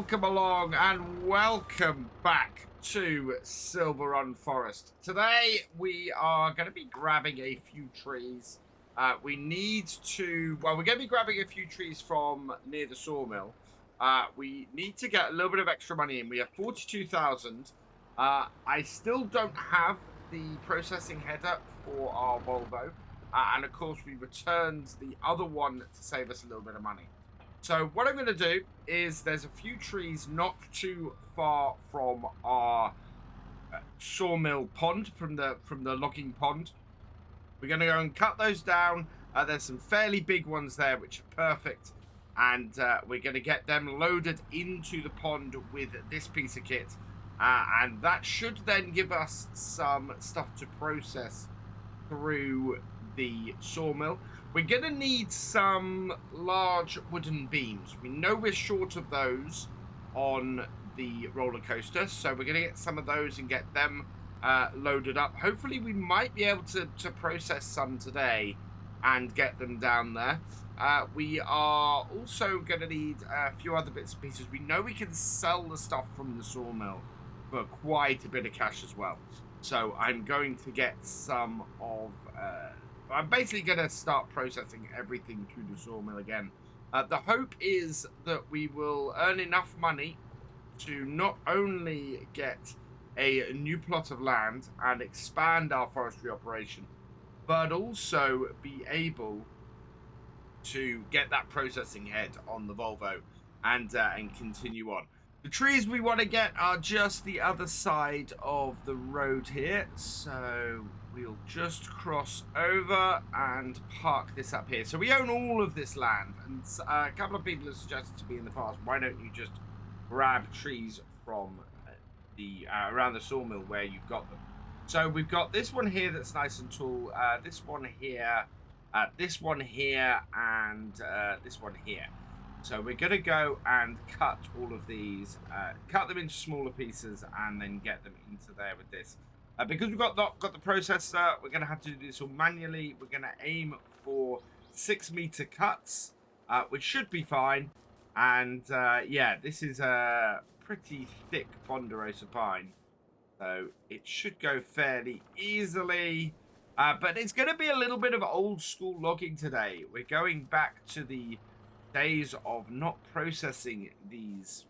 welcome along and welcome back to Silverrun Forest. Today we are going to be grabbing a few trees. We're going to be grabbing a few trees from near the sawmill. We need to get a little bit of extra money in. We have 42,000. I still don't have the processing header for our Volvo. And of course we returned the other one to save us a little bit of money. So what I'm going to do is there's a few trees not too far from our sawmill pond, from the logging pond. We're going to go and cut those down. There's some fairly big ones there which are perfect, and we're going to get them loaded into the pond with this piece of kit, and that should then give us some stuff to process through the sawmill. We're going to need some large wooden beams. We know we're short of those on the roller coaster, so we're going to get some of those and get them loaded up. Hopefully we might be able to process some today and get them down there. We are also going to need a few other bits and pieces. We know we can sell the stuff from the sawmill for quite a bit of cash as well. So I'm going to get some of... I'm basically going to start processing everything through the sawmill again. The hope is that we will earn enough money to not only get a new plot of land and expand our forestry operation, but also be able to get that processing head on the Volvo and continue on. The trees we want to get are just the other side of the road here, so we'll just cross over and park this up here. So we own all of this land, and a couple of people have suggested to me in the past, why don't you just grab trees from the around the sawmill where you've got them. So we've got this one here that's nice and tall, this one here, and this one here. So we're going to go and cut all of these, cut them into smaller pieces, and then get them into there with this. Because we've got the processor, we're going to have to do this all manually. We're going to aim for 6-meter cuts, which should be fine. And yeah, this is a pretty thick ponderosa pine, so it should go fairly easily. But it's going to be a little bit of old school logging today. We're going back to the days of not processing these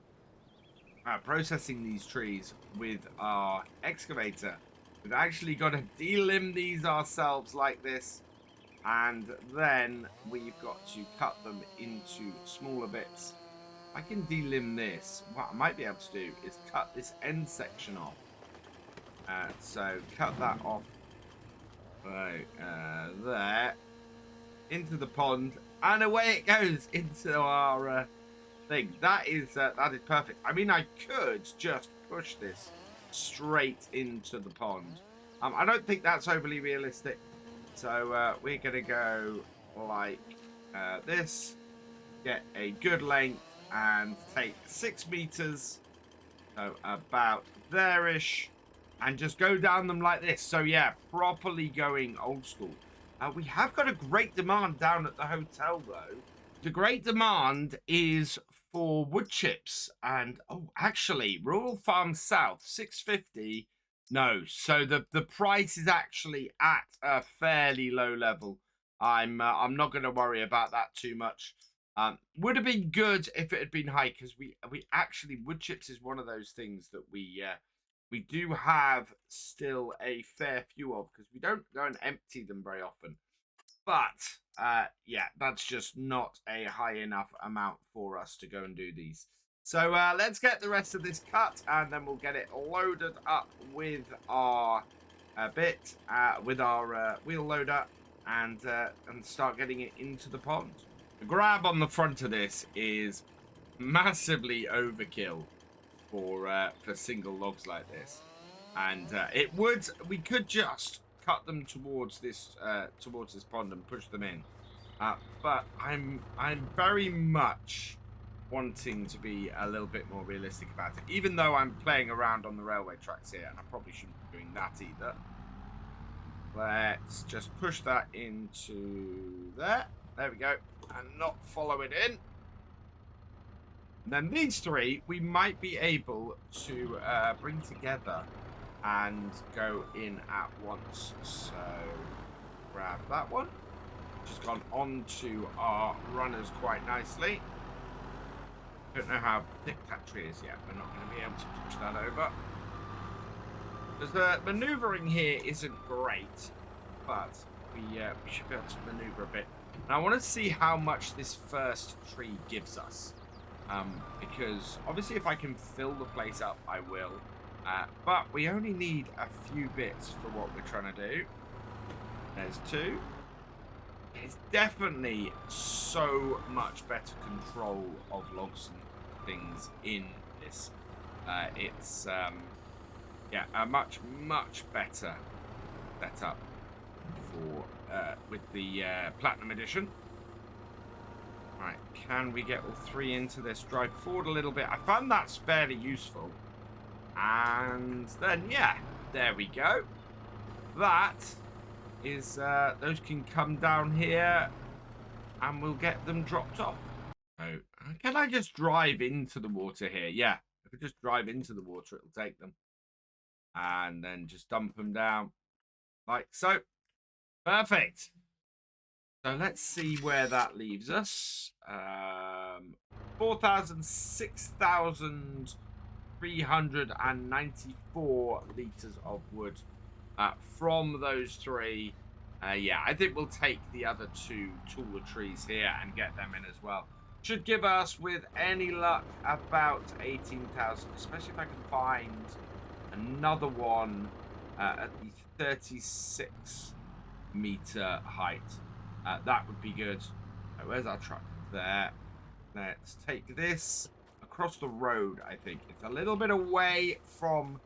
trees with our excavator. We've actually got to delimb these ourselves like this, and then we've got to cut them into smaller bits. I can delimb this. What I might be able to do is cut this end section off. So cut that off there into the pond, and away it goes into our thing. That is perfect. I mean, I could just push this straight into the pond. I don't think that's overly realistic. So we're gonna go like this, get a good length, and take 6 meters, so about there-ish, and just go down them like this. So yeah, properly going old school. We have got a great demand down at the hotel, though. The great demand is for wood chips, and oh, actually, Rural Farm South, 650. No, so the price is actually at a fairly low level. I'm not going to worry about that too much. Would have been good if it had been high, because we actually, wood chips is one of those things that we do have still a fair few of, because we don't go and empty them very often. But yeah, that's just not a high enough amount for us to go and do these. So let's get the rest of this cut, and then we'll get it loaded up with our with our wheel loader, and start getting it into the pond. The grab on the front of this is massively overkill for single logs like this, and we could just cut them towards this pond and push them in, but I'm very much wanting to be a little bit more realistic about it, even though I'm playing around on the railway tracks here, and I probably shouldn't be doing that either. Let's just push that into there. There we go, and not follow it in. And then these three, we might be able to bring together and go in at once. So grab that one. Just gone onto our runners quite nicely. Don't know how thick that tree is yet. We're not going to be able to push that over. Because the maneuvering here isn't great, but we should be able to maneuver a bit. And I want to see how much this first tree gives us. Because obviously if I can fill the place up, I will. But we only need a few bits for what we're trying to do. There's two. It's definitely so much better control of logs and things in this. It's yeah, a much better setup for with the Platinum Edition. Right, can we get all three into this? Drive forward a little bit. I found that's fairly useful. And then, yeah, there we go. That is, those can come down here and we'll get them dropped off. So, can I just drive into the water here? Yeah, if I just drive into the water, it'll take them. And then just dump them down like so. Perfect. So let's see where that leaves us. 6,394 litres of wood from those three. Yeah, I think we'll take the other two taller trees here and get them in as well. Should give us, with any luck, about 18,000, especially if I can find another one at the 36 meter height. That would be good. Where's our truck? There. Let's take this across the road, I think. It's a little bit away from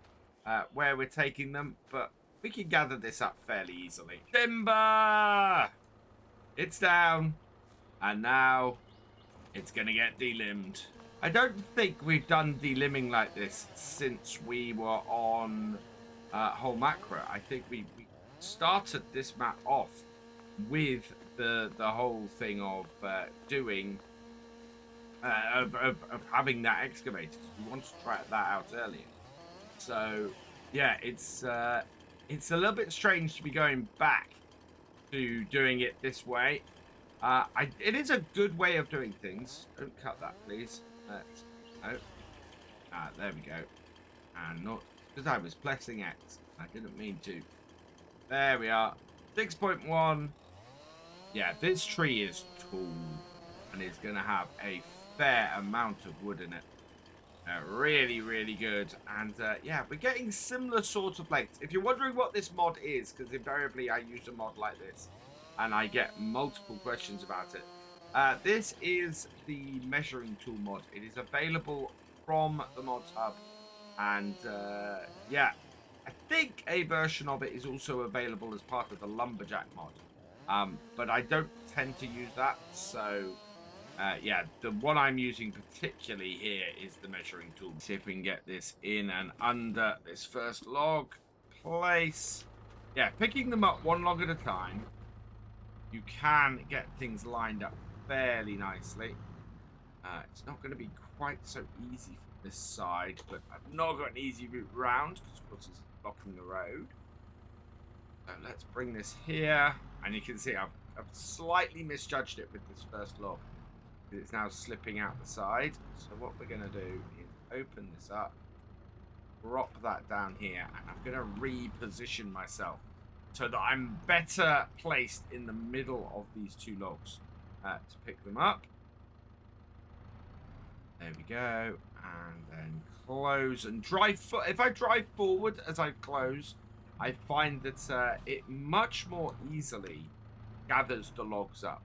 where we're taking them, but we can gather this up fairly easily. Timber! It's down. And now it's going to get delimbed. I don't think we've done delimbing like this since we were on whole macro. I think we started this map off with the whole thing of doing of having that excavator. We want to try that out earlier. So yeah, it's a little bit strange to be going back to doing it this way. It is a good way of doing things. Don't cut that, please. No. There we go. And not because I was pressing X. I didn't mean to. There we are. 6.1. Yeah, this tree is tall and is going to have a fair amount of wood in it. Really, really good. And yeah, we're getting similar sort of lengths. If you're wondering what this mod is, because invariably I use a mod like this and I get multiple questions about it. This is the measuring tool mod. It is available from the mods hub. And yeah, I think a version of it is also available as part of the Lumberjack mod. But I don't tend to use that, so yeah, the one I'm using particularly here is the measuring tool. See if we can get this in and under this first log place. Yeah, picking them up one log at a time, you can get things lined up fairly nicely. It's not going to be quite so easy from this side, but I've not got an easy route round because of course it's blocking the road. So let's bring this here, and you can see I've slightly misjudged it with this first log. It's now slipping out the side. So what we're going to do is open this up, drop that down here, and I'm going to reposition myself so that I'm better placed in the middle of these two logs to pick them up. There we go, and then close and drive. If I drive forward as I close, I find that it much more easily gathers the logs up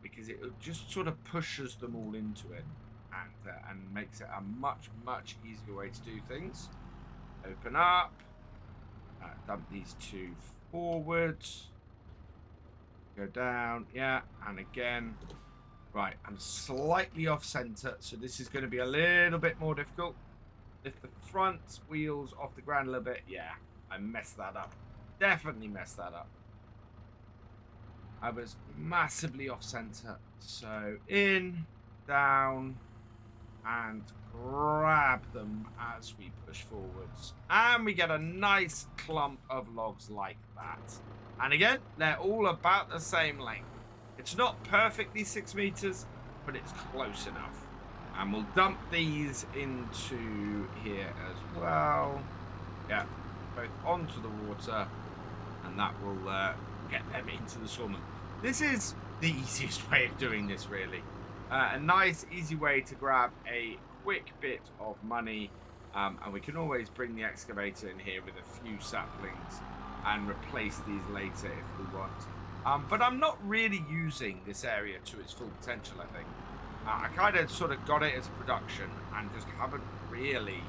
because it just sort of pushes them all into it and makes it a much easier way to do things. Open up, dump these two forward, go down, yeah, and again. Right, I'm slightly off center, so this is going to be a little bit more difficult. Lift the front wheels off the ground a little bit. Yeah, I messed that up. Definitely messed that up. I was massively off center. So in, down, and grab them as we push forwards. And we get a nice clump of logs like that. And again, they're all about the same length. It's not perfectly 6 meters, but it's close enough. And we'll dump these into here as well. Yeah, both onto the water, and that will get them into the sawmill. This is the easiest way of doing this, really. A nice, easy way to grab a quick bit of money, and we can always bring the excavator in here with a few saplings and replace these later if we want. But I'm not really using this area to its full potential, I think. I kind of sort of got it as a production and just haven't really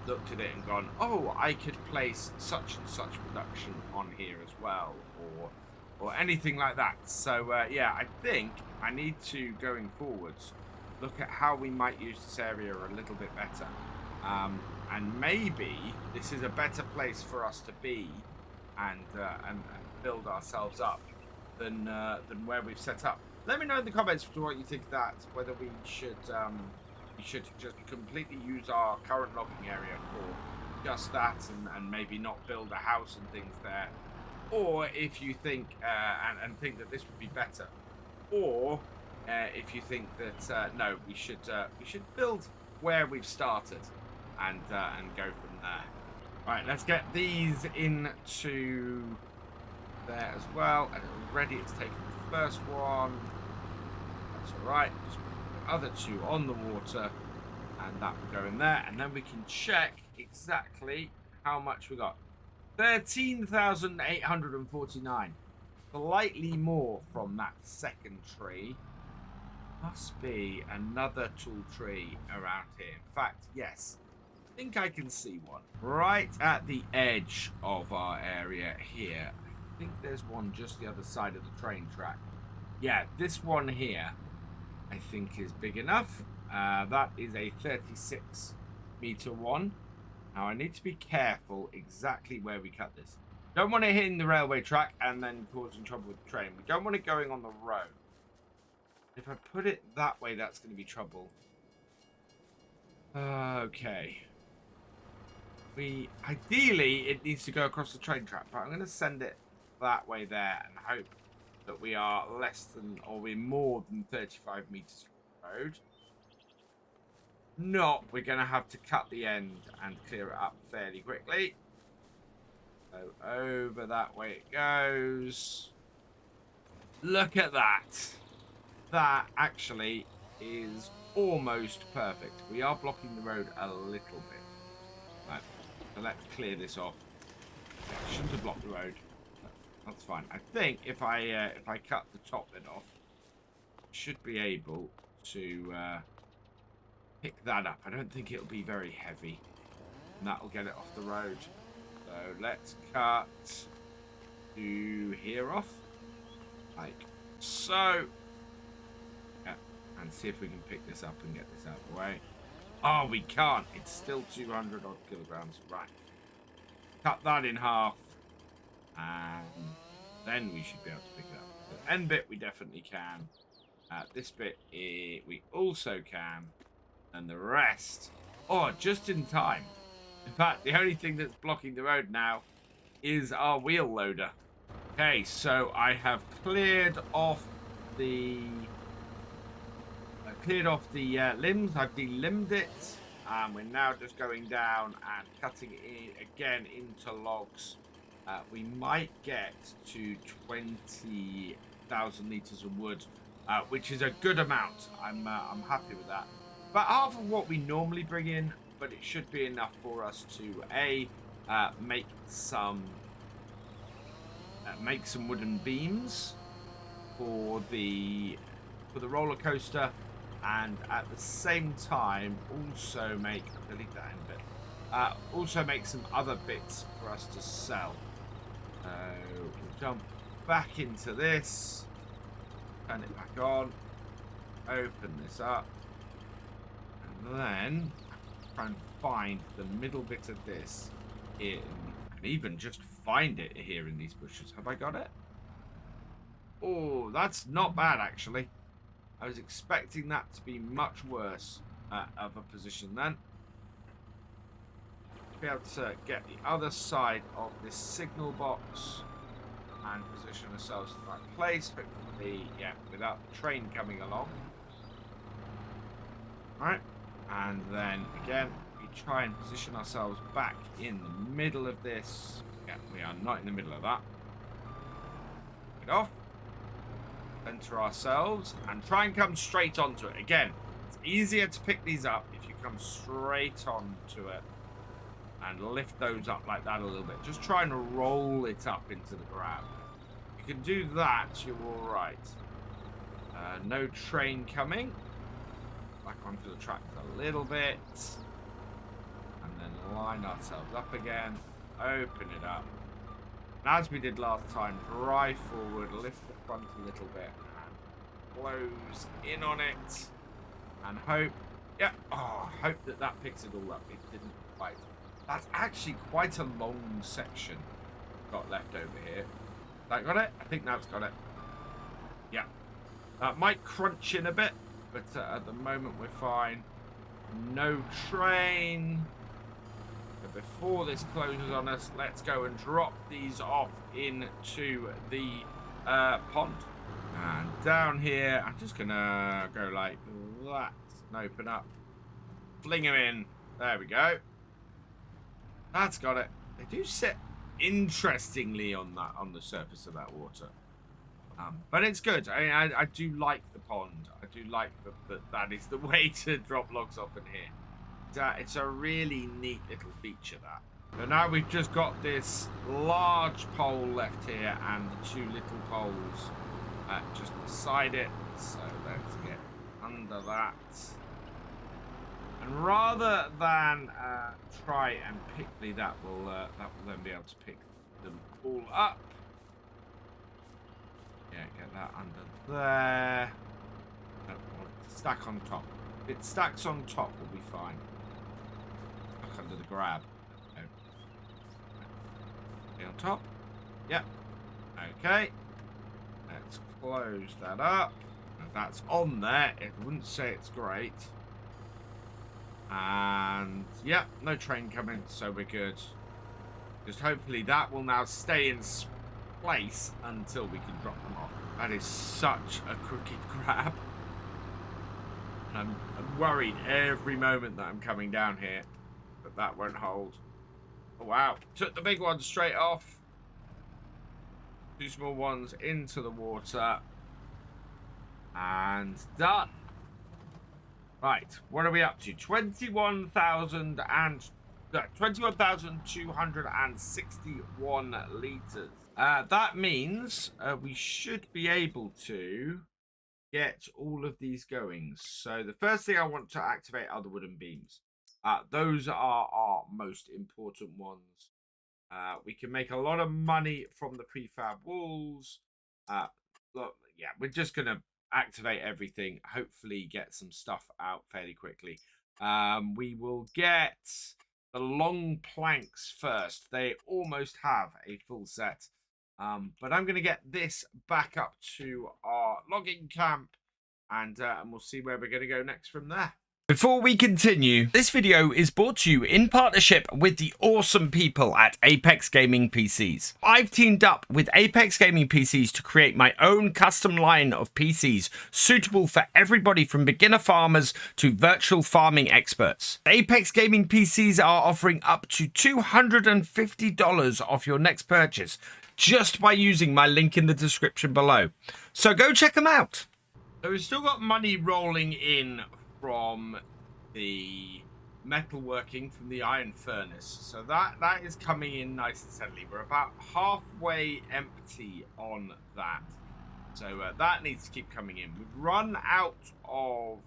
looked at it and gone, oh, I could place such and such production on here as well, or anything like that. So yeah, I think I need to, going forwards, look at how we might use this area a little bit better, and maybe this is a better place for us to be and build ourselves up than where we've set up. Let me know in the comments what you think of that, whether we should just completely use our current logging area for just that and maybe not build a house and things there, or if you think and think that this would be better, or if you think that no, we should build where we've started and go from there. All right, let's get these into there as well. And already it's taken the first one. That's all right. Just put the other two on the water, and that will go in there. And then we can check exactly how much we got. 13,849. Slightly more from that second tree. Must be another tall tree around here. In fact, yes. I think I can see one. Right at the edge of our area here. I think there's one just the other side of the train track. Yeah, this one here, I think is big enough. That is a 36 meter one. Now I need to be careful exactly where we cut this. Don't want it hitting the railway track and then causing trouble with the train. We don't want it going on the road. If I put it that way, that's going to be trouble. Okay. Ideally, it needs to go across the train track, but I'm going to send it that way there and hope that we are less than, or we're more than 35 meters from the road. Not, we're going to have to cut the end and clear it up fairly quickly. So over that way it goes. Look at that. That actually is almost perfect. We are blocking the road a little bit. Right, so let's clear this off. I shouldn't have blocked the road. That's fine. I think if I cut the top bit off, I should be able to pick that up. I don't think it'll be very heavy, and that'll get it off the road. So let's cut to here off, like so. Yeah, and see if we can pick this up and get this out of the way. Oh, we can't. It's still 200 odd kilograms. Right. Cut that in half. And then we should be able to pick it up. The end bit we definitely can. This bit we also can. And the rest, oh, just in time. In fact, the only thing that's blocking the road now is our wheel loader. Okay, so I have cleared off the limbs. I've delimbed it. We're now just going down and cutting it again into logs. We might get to 20,000 litres of wood, which is a good amount. I'm happy with that. About half of what we normally bring in, but it should be enough for us to make some wooden beams for the roller coaster, and at the same time also make, delete that in a bit, also make some other bits for us to sell. We'll jump back into this, turn it back on, open this up, and then try and find the middle bit of this here, and even just find it here in these bushes. Have I got it? Oh, that's not bad actually. I was expecting that to be much worse. of a position then. Be able to get the other side of this signal box and position ourselves in the right place. Hopefully, yeah, without the train coming along. Alright, and then again, we try and position ourselves back in the middle of this. Yeah, we are not in the middle of that. Get off. Center ourselves and try and come straight onto it. Again, it's easier to pick these up if you come straight onto it and lift those up like that a little bit. Just try and roll it up into the grab. If you can do that, you're all right. No train coming. Back onto the track a little bit. And then line ourselves up again. Open it up. And as we did last time, drive forward, lift the front a little bit, and close in on it. And hope, yeah, hope that that picks it all up. It didn't quite. That's actually quite a long section got left over here. That got it? I think that's got it. Yeah. That might crunch in a bit, but at the moment we're fine. No train. But before this closes on us, let's go and drop these off into the pond. And down here, I'm just going to go like that and open up. Fling them in. There we go. That's got it. They do sit interestingly on the surface of that water, but it's good. I do like the pond. I do like that is the way to drop logs off in here. It's a really neat little feature that. So now we've just got this large pole left here and the two little poles just beside it. So let's get under that. And rather than try and pick that will then be able to pick them all up. Yeah, get that under there. Stack on top. If it stacks on top, we'll be fine. Stuck under the grab. Okay. On top. Yep. Okay. Let's close that up. If that's on there, it wouldn't say it's great. And yeah, no train coming, so we're good. Just hopefully that will now stay in place until we can drop them off. That is such a crooked grab. And I'm worried every moment that I'm coming down here that won't hold. Oh, wow. Took the big one straight off. Two small ones into the water. And done. Right, what are we up to? 21,261 litres. That means we should be able to get all of these going. So the first thing I want to activate are the wooden beams. Those are our most important ones. We can make a lot of money from the prefab walls. Look, yeah, we're just going to activate everything, hopefully get some stuff out fairly quickly. We will get the long planks first. They almost have a full set, but I'm going to get this back up to our logging camp, and we'll see where we're going to go next from there. Before we continue, this video is brought to you in partnership with the awesome people at Apex Gaming PCs. I've teamed up with Apex Gaming PCs to create my own custom line of PCs suitable for everybody from beginner farmers to virtual farming experts. Apex Gaming PCs are offering up to $250 off your next purchase just by using my link in the description below. So go check them out. So we've still got money rolling in from the metalworking from the iron furnace, so that is coming in nice and steadily. We're about halfway empty on that, so that needs to keep coming in. We've run out of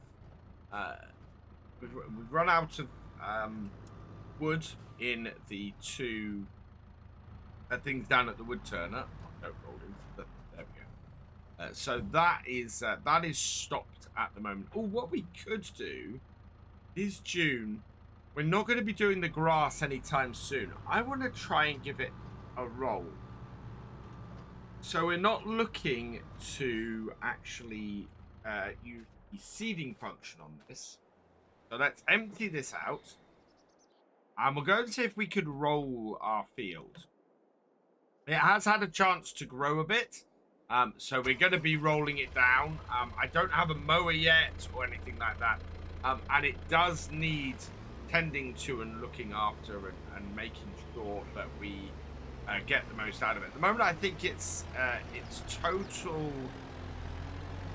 wood in the two things down at the wood turner. Don't roll into the, there we go. So that is stopped at the moment. Oh, what we could do is June. We're not going to be doing the grass anytime soon. I want to try and give it a roll. So we're not looking to actually use the seeding function on this. So let's empty this out. And we'll go and see if we could roll our field. It has had a chance to grow a bit. So we're going to be rolling it down. I don't have a mower yet or anything like that. And it does need tending to and looking after and making sure that we get the most out of it. At the moment, I think it's total...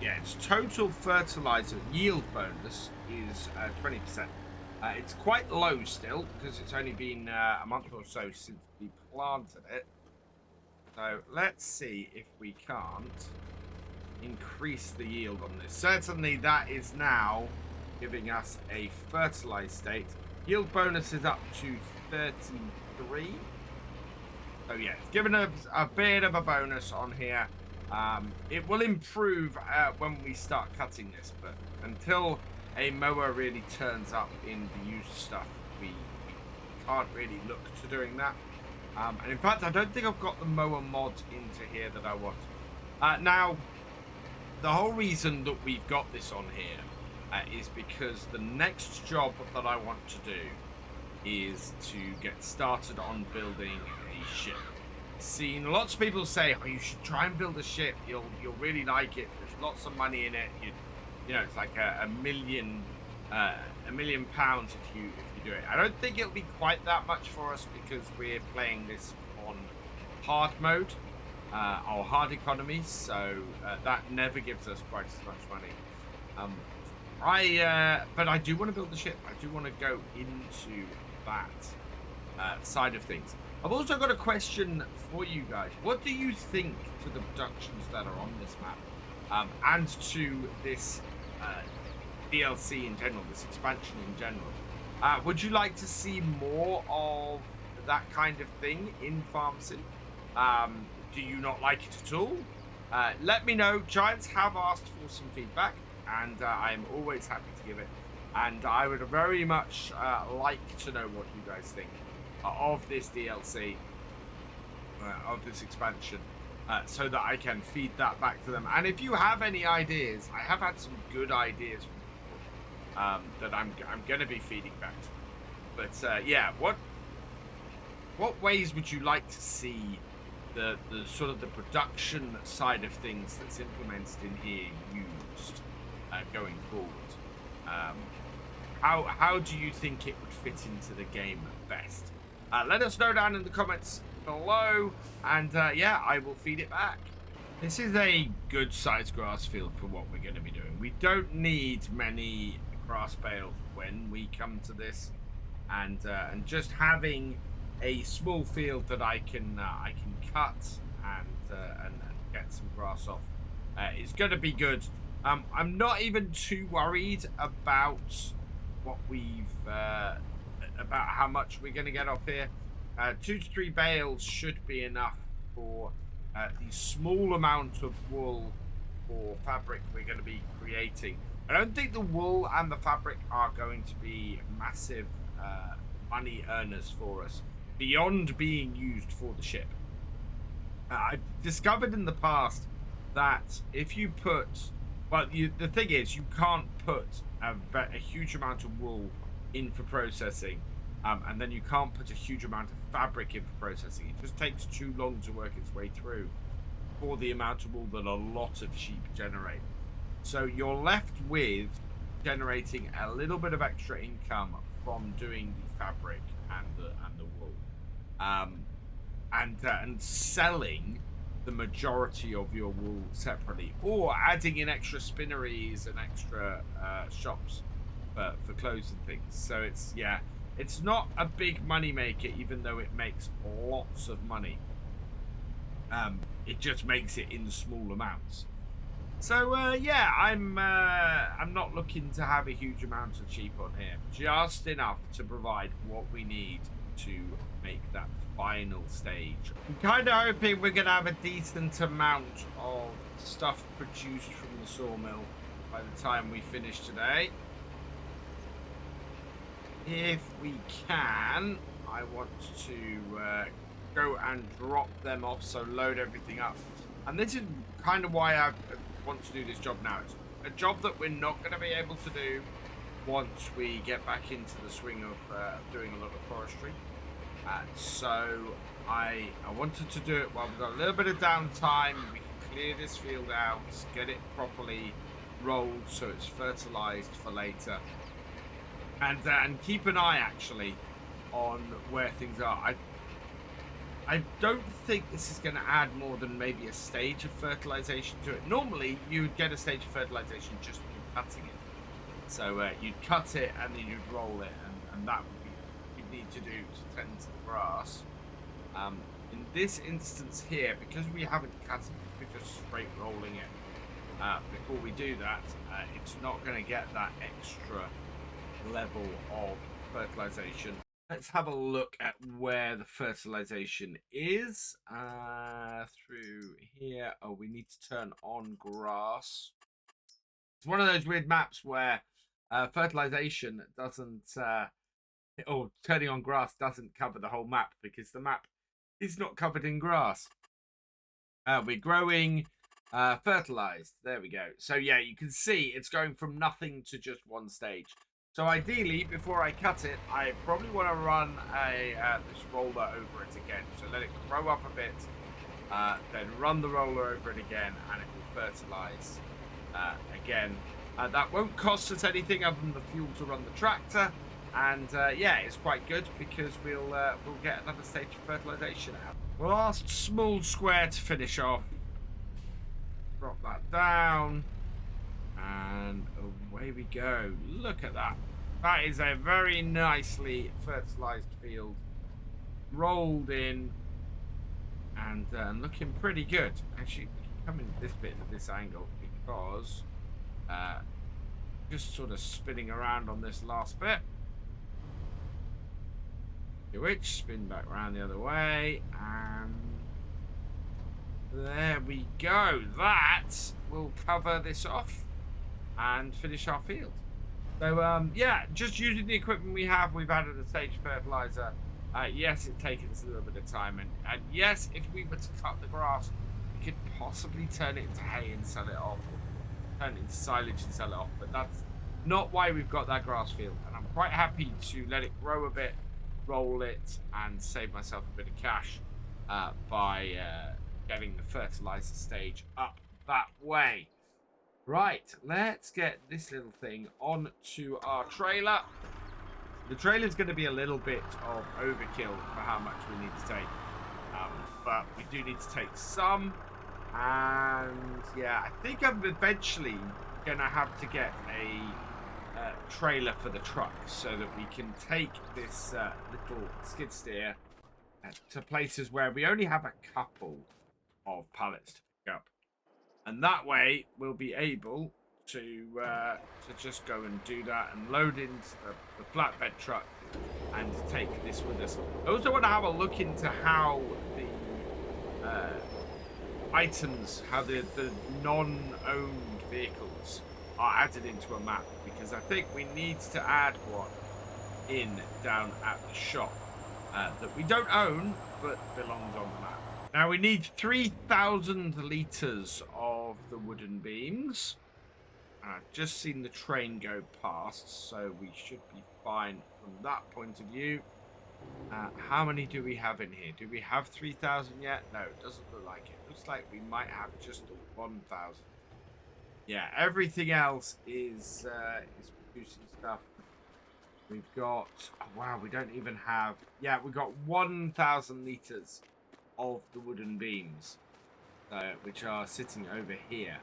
Yeah, its total fertilizer yield bonus is 20%. It's quite low still because it's only been a month or so since we planted it. So let's see if we can't increase the yield on this. Certainly that is now giving us a fertilized state. Yield bonus is up to 33. So yeah, it's given a bit of a bonus on here. It will improve when we start cutting this, but until a mower really turns up in the used stuff, we can't really look to doing that. And in fact, I don't think I've got the mower mod into here that I want. Now, the whole reason that we've got this on here is because the next job that I want to do is to get started on building a ship. Seen lots of people say, oh, you should try and build a ship. You'll really like it. There's lots of money in it. You know, it's like a million pounds if you do it. I don't think it'll be quite that much for us because we're playing this on hard mode or hard economy, so that never gives us quite as much money. But I do want to build the ship. I do want to go into that side of things. I've also got a question for you guys. What do you think to the productions that are on this map and to this DLC in general, this expansion in general? Would you like to see more of that kind of thing in FarmCat? Do you not like it at all? Let me know. Giants have asked for some feedback, and I'm always happy to give it. And I would very much like to know what you guys think of this DLC, of this expansion, so that I can feed that back to them. And if you have any ideas, I have had some good ideas from people, that I'm going to be feeding back to. But yeah, what ways would you like to see the sort of the production side of things that's implemented in here used going forward? How do you think it would fit into the game best? Let us know down in the comments below, and yeah, I will feed it back. This is a good sized grass field for what we're going to be doing. We don't need many grass bales when we come to this, and just having a small field that I can cut and get some grass off is going to be good. I'm not even too worried about what we've about how much we're going to get off here. 2 to 3 bales should be enough for the small amount of wool or fabric we're going to be creating. I don't think the wool and the fabric are going to be massive money earners for us beyond being used for the ship. I've discovered in the past that if you put, well, the thing is, you can't put a huge amount of wool in for processing, and then you can't put a huge amount of fabric in for processing. It just takes too long to work its way through for the amount of wool that a lot of sheep generate. So you're left with generating a little bit of extra income from doing the fabric and the wool, and selling the majority of your wool separately, or adding in extra spinneries and extra shops for clothes and things. So it's, yeah, it's not a big money maker, even though it makes lots of money. It just makes it in small amounts. So yeah, I'm not looking to have a huge amount of sheep on here, just enough to provide what we need to make that final stage. I'm kind of hoping we're going to have a decent amount of stuff produced from the sawmill by the time we finish today. If we can, I want to go and drop them off, so load everything up. And this is kind of why I want to do this job now. It's a job that we're not going to be able to do once we get back into the swing of doing a lot of forestry. So I wanted to do it while we've got a little bit of downtime. We can clear this field out, get it properly rolled so it's fertilized for later, and keep an eye actually on where things are. I don't think this is going to add more than maybe a stage of fertilization to it. Normally, you'd get a stage of fertilization just from cutting it. So you'd cut it and then you'd roll it, and that would be what you'd need to do to tend to the grass. In this instance here, because we haven't cut it, we're just straight rolling it. Before we do that, it's not going to get that extra level of fertilization. Let's have a look at where the fertilization is. Through here. Oh, we need to turn on grass. It's one of those weird maps where fertilization doesn't, or turning on grass doesn't cover the whole map because the map is not covered in grass. We're growing fertilized. There we go. So yeah, you can see it's going from nothing to just one stage. So ideally, before I cut it, I probably want to run this roller over it again. So let it grow up a bit, then run the roller over it again, and it will fertilize again. That won't cost us anything other than the fuel to run the tractor, and yeah, it's quite good because we'll get another stage of fertilization out. The last small square to finish off. Drop that down. And away we go. Look at that. That is a very nicely fertilized field. Rolled in. And looking pretty good. Actually, we can come in this bit at this angle because just sort of spinning around on this last bit. Which spin back around the other way. And there we go. That will cover this off and finish our field. So yeah, just using the equipment we have, we've added a stage fertilizer. Yes, it's taken us a little bit of time, and yes, if we were to cut the grass, we could possibly turn it into hay and sell it off, or turn it into silage and sell it off, but that's not why we've got that grass field, and I'm quite happy to let it grow a bit, roll it, and save myself a bit of cash by getting the fertilizer stage up that way. Right, let's get this little thing onto our trailer. The trailer's going to be a little bit of overkill for how much we need to take. But we do need to take some. And yeah, I think I'm eventually going to have to get a trailer for the truck so that we can take this little skid steer to places where we only have a couple of pallets to pick up. And that way, we'll be able to just go and do that and load into the flatbed truck and take this with us. I also want to have a look into how the items, how the non-owned vehicles are added into a map, because I think we need to add one in down at the shop that we don't own but belongs on the map. Now we need 3,000 litres of the wooden beams. I've just seen the train go past, so we should be fine from that point of view. How many do we have in here? Do we have 3,000 yet? No, it doesn't look like it. Looks like we might have just the 1,000. Yeah, everything else is producing stuff. We've got, oh wow, we don't even have, yeah, we've got 1,000 litres of the wooden beams, which are sitting over here.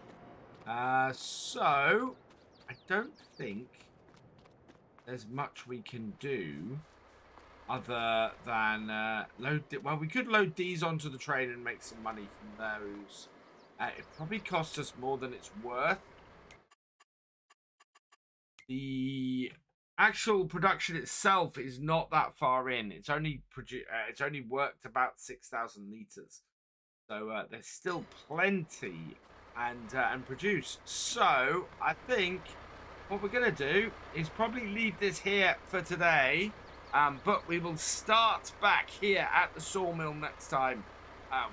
So I don't think there's much we can do other than load it. Well, we could load these onto the train and make some money from those. It probably costs us more than it's worth. The actual production itself is not that far in. It's only worked about 6,000 litres, so there's still plenty and produce. So I think what we're gonna do is probably leave this here for today, but we will start back here at the sawmill next time.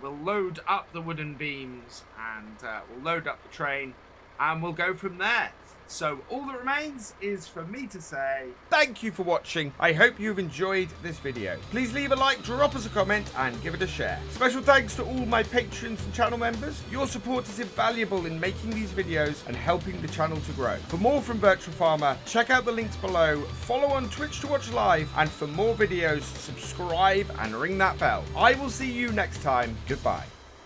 We'll load up the wooden beams and we'll load up the train, and we'll go from there. So all that remains is for me to say thank you for watching. I hope you've enjoyed this video. Please leave a like, drop us a comment, and give it a share. Special thanks to all my patrons and channel members. Your support is invaluable in making these videos and helping the channel to grow. For more from Virtual Farmer, check out the links below, follow on Twitch to watch live, and for more videos, subscribe and ring that bell. I will see you next time. Goodbye.